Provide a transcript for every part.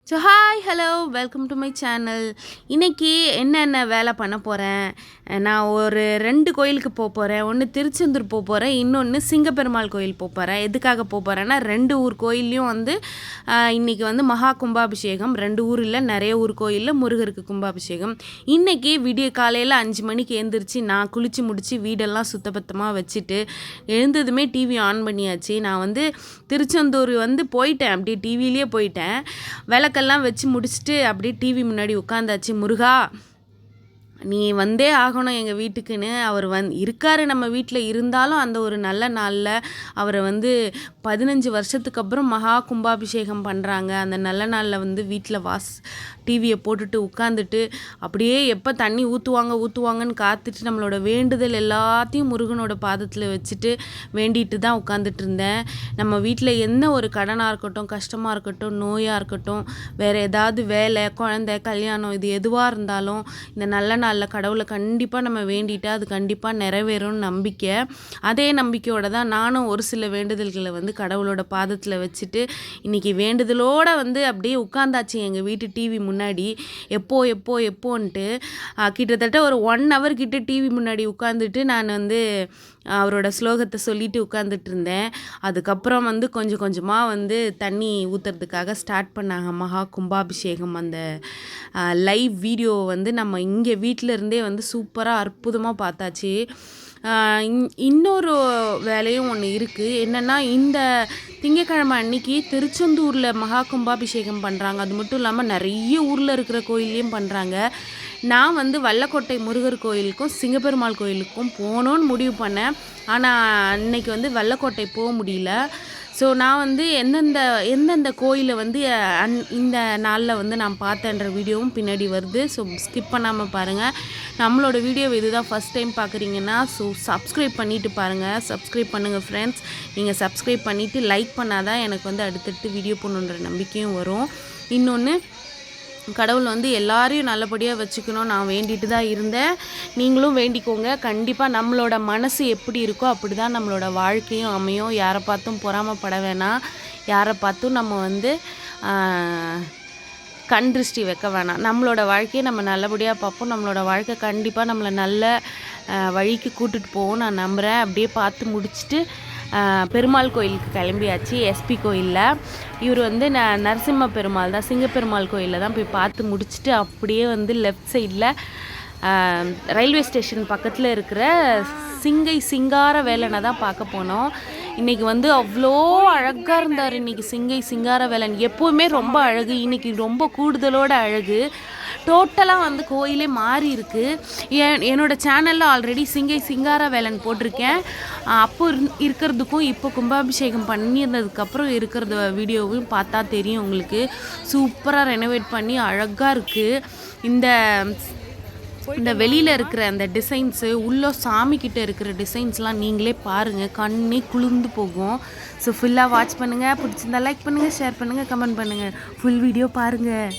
So hi hello welcome to my channel. இன்றைக்கி என்னென்ன வேலை பண்ண போகிறேன், நான் ஒரு 2 கோயிலுக்கு போகிறேன். ஒன்று திருச்செந்தூர் போகிறேன், இன்னொன்று சிங்கப்பெருமாள் கோயில் போகிறேன். எதுக்காக போகிறேன்னா 2 ஊர் கோயில்லையும் இன்றைக்கி மகா கும்பாபிஷேகம். 2 ஊர் இல்லை, நிறைய ஊர் கோயிலில் முருகருக்கு கும்பாபிஷேகம். இன்றைக்கி விடிய காலையில் 5 மணிக்கு எழுந்திரிச்சு நான் குளித்து முடித்து வீடெல்லாம் சுத்தபத்தமாக வச்சுட்டு எழுந்ததுமே டிவி ஆன் பண்ணியாச்சு. நான் திருச்செந்தூர் போயிட்டேன், அப்படியே டிவிலேயே போயிட்டேன். விளக்கெல்லாம் வச்சு முடிச்சுட்டு அப்படியே டிவி முன்னாடி உட்காந்தாச்சு. முருகா, நீ வந்தே ஆகணும் எங்கள் வீட்டுக்குன்னு. அவர் இருக்கார் நம்ம வீட்டில். இருந்தாலும் அந்த ஒரு நல்ல நாளில் அவரை 15 வருஷத்துக்கு அப்புறம் மகா கும்பாபிஷேகம் பண்ணுறாங்க. அந்த நல்ல நாளில் வீட்டில் டிவியை போட்டுட்டு உட்காந்துட்டு அப்படியே எப்போ தண்ணி ஊற்றுவாங்கன்னு காத்துட்டு நம்மளோட வேண்டுதல் எல்லாத்தையும் முருகனோட பாதத்தில் வச்சுட்டு வேண்டிட்டு தான் உட்காந்துட்டு இருந்தேன். நம்ம வீட்டில் என்ன ஒரு கடனாக இருக்கட்டும், கஷ்டமாக இருக்கட்டும், நோயாக இருக்கட்டும், வேறு ஏதாவது வேலை, குழந்தை, கல்யாணம், இது எதுவாக இருந்தாலும் இந்த நல்ல நாளில் கடவுளை கண்டிப்பாக நம்ம வேண்டிட்டு அது கண்டிப்பாக நிறைவேறும்னு நம்பிக்கை. அதே நம்பிக்கையோடு தான் நானும் ஒரு சில வேண்டுதல்களை கடவுளோட பாதத்தில் வச்சுட்டு இன்றைக்கி வேண்டுதலோடு அப்படியே உட்காந்தாச்சு எங்கள் வீட்டு டிவி முன்னாடி. எப்போன்ட்டு கிட்டத்தட்ட ஒரு 1 hour கிட்ட டிவி முன்னாடி உட்காந்துட்டு நான் அவரோட ஸ்லோகத்தை சொல்லிட்டு உட்காந்துட்டு இருந்தேன். அதுக்கப்புறம் கொஞ்சம் கொஞ்சமாக தண்ணி ஊற்றுறதுக்காக ஸ்டார்ட் பண்ணாங்க மகா கும்பாபிஷேகம். அந்த லைவ் வீடியோ நம்ம இங்கே வீட்டில் இருந்தே சூப்பராக அற்புதமாக பார்த்தாச்சு. இன்னொரு வேலையும் ஒன்று இருக்குது. என்னென்னா, இந்த திங்கக்கிழமை அன்னைக்கு திருச்செந்தூரில் மகா கும்பாபிஷேகம் பண்ணுறாங்க. அது மட்டும் இல்லாமல் நிறைய ஊரில் இருக்கிற கோயில்லையும் பண்ணுறாங்க. நான் வல்லக்கோட்டை முருகர் கோயிலுக்கும் சிங்கப்பெருமாள் கோயிலுக்கும் போகணுன்னு முடிவு பண்ணேன். ஆனால் அன்னைக்கு வல்லக்கோட்டை போக முடியல. ஸோ நான் எந்தெந்த கோயிலை இந்த நாளில் நான் பார்த்தேன்ற வீடியோவும் பின்னாடி வருது. ஸோ ஸ்கிப் பண்ணாமல் பாருங்கள். நம்மளோட வீடியோ இதுதான் ஃபஸ்ட் டைம் பார்க்குறீங்கன்னா சப்ஸ்கிரைப் பண்ணிவிட்டு பாருங்கள். சப்ஸ்கிரைப் பண்ணுங்கள் ஃப்ரெண்ட்ஸ். நீங்கள் சப்ஸ்கிரைப் பண்ணிவிட்டு லைக் பண்ணால் தான் எனக்கு அடுத்தடுத்து வீடியோ போடணுன்ற நம்பிக்கையும் வரும். இன்னொன்று, கடவுள் எல்லாரையும் நல்லபடியாக வச்சுக்கணும் நான் வேண்டிட்டு தான் இருந்தேன். நீங்களும் வேண்டிக்கோங்க. கண்டிப்பாக நம்மளோட மனசு எப்படி இருக்கோ அப்படி தான் நம்மளோட வாழ்க்கையும் அமையும். யாரை பார்த்தும் பொறாமப்பட வேணாம். யாரை பார்த்தும் நம்ம கண் திருஷ்டி வைக்க வேணாம். நம்மளோட வாழ்க்கையை நம்ம நல்லபடியாக பார்ப்போம். நம்மளோட வாழ்க்கை கண்டிப்பாக நம்மளை நல்ல வழிக்கு கூட்டிகிட்டு போவோம் நான் நம்புகிறேன். அப்படியே பார்த்து முடிச்சுட்டு பெருமாள் கோயிலுக்கு கிளம்பியாச்சு. எஸ்பி கோயிலில் இவர் நரசிம்ம பெருமாள் தான், சிங்கப்பெருமாள் கோயிலில் தான் போய் பார்த்து முடிச்சுட்டு அப்படியே லெஃப்ட் சைடில் ரயில்வே ஸ்டேஷன் பக்கத்தில் இருக்கிற சிங்கார வேலனை தான் பார்க்க போனோம். இன்றைக்கி அவ்வளோ அழகாக இருந்தார். இன்றைக்கி சிங்கார வேலன் எப்போவுமே ரொம்ப அழகு, இன்றைக்கி ரொம்ப கூடுதலோட அழகு. டோட்டலாக கோயிலே மாறி இருக்குது. என்னோடய சேனலில் ஆல்ரெடி சிங்கார வேலன் போட்டிருக்கேன். அப்போ இருக்கிறதுக்கும் இப்போ கும்பாபிஷேகம் பண்ணியிருந்ததுக்கப்புறம் இருக்கிற வீடியோவும் பார்த்தா தெரியும் உங்களுக்கு. சூப்பராக ரெனோவேட் பண்ணி அழகாக இருக்குது. இந்த வெளியில் இருக்கிற அந்த டிசைன்ஸு, உள்ளே சாமிக்கிட்ட இருக்கிற டிசைன்ஸ்லாம் நீங்களே பாருங்கள், கண்ணே குளிர்ந்து போகும். ஸோ ஃபுல்லாக வாட்ச் பண்ணுங்கள். பிடிச்சிருந்தா லைக் பண்ணுங்கள், ஷேர் பண்ணுங்கள், கமெண்ட் பண்ணுங்கள். ஃபுல் வீடியோ பாருங்கள்.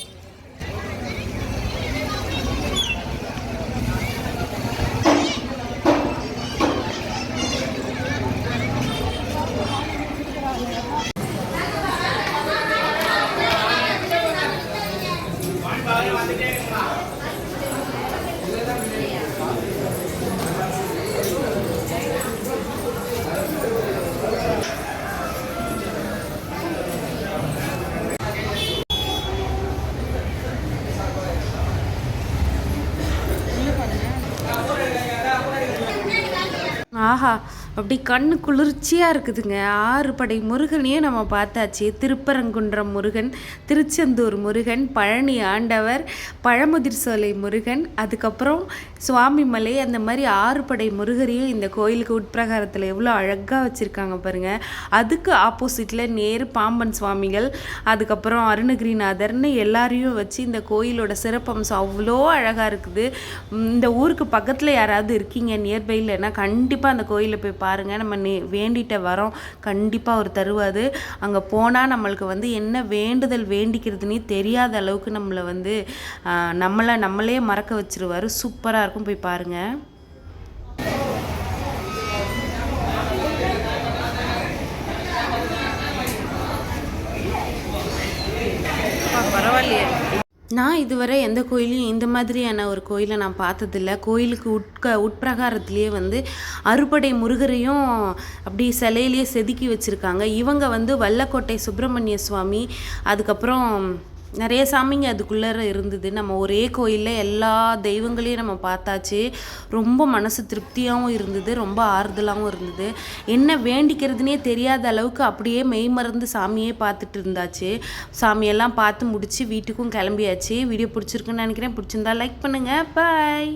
ஆஹா, அப்படி கண்ணு குளிர்ச்சியாக இருக்குதுங்க. 6 படை முருகனையும் நம்ம பார்த்தாச்சு. திருப்பரங்குன்றம் முருகன், திருச்செந்தூர் முருகன், பழனி ஆண்டவர், பழமுதிர் சோலை முருகன், அதுக்கப்புறம் சுவாமிமலை, அந்த மாதிரி 6 படை முருகரையும் இந்த கோயிலுக்கு உட்பிரகாரத்தில் எவ்வளோ அழகாக வச்சுருக்காங்க பாருங்கள். அதுக்கு ஆப்போசிட்டில் நேரு பாம்பன் சுவாமிகள், அதுக்கப்புறம் அருணகிரிநாதர்னு எல்லாரையும் வச்சு இந்த கோயிலோட சிறப்பம்சம் அவ்வளோ அழகாக இருக்குது. இந்த ஊருக்கு பக்கத்தில் யாராவது இருக்கீங்க நியர்பைலன்னா கண்டிப்பாக அந்த கோயிலில் போய் பாருங்கள். நம்ம வேண்டிட்ட வரோம் கண்டிப்பாக அவர் தருவாது. அங்கே போனால் நம்மளுக்கு என்ன வேண்டுதல் வேண்டிக்கிறதுனே தெரியாத அளவுக்கு நம்மளை நம்மளே மறக்க வச்சிருவார். சூப்பராக இருக்கும், போய் பாருங்கள். பரவாயில்ல. பரவாயில்லையே. நான் இதுவரை எந்த கோயிலையும் இந்த மாதிரியான ஒரு கோயிலை நான் பார்த்ததில்ல. கோயிலுக்கு உட்பிரகாரத்திலேயே வந்து அறுபடை முருகரையும் அப்படி சிலையிலேயே செதுக்கி வச்சுருக்காங்க. இவங்க வந்து வல்லக்கோட்டை சுப்பிரமணிய சுவாமி, அதுக்கப்புறம் நிறைய சாமிங்க அதுக்குள்ளே இருந்தது. நம்ம ஒரே கோயிலில் எல்லா தெய்வங்களையும் நம்ம பார்த்தாச்சு. ரொம்ப மனசு திருப்தியாகவும் இருந்தது, ரொம்ப ஆறுதலாகவும் இருந்தது. என்ன வேண்டிக்கிறதுனே தெரியாத அளவுக்கு அப்படியே மெய் மறந்து சாமியே பார்த்துட்டு இருந்தாச்சு. சாமியெல்லாம் பார்த்து முடித்து வீட்டுக்கும் கிளம்பியாச்சு. வீடியோ பிடிச்சிருக்குன்னு நினைக்கிறேன். பிடிச்சிருந்தா லைக் பண்ணுங்கள். பாய்.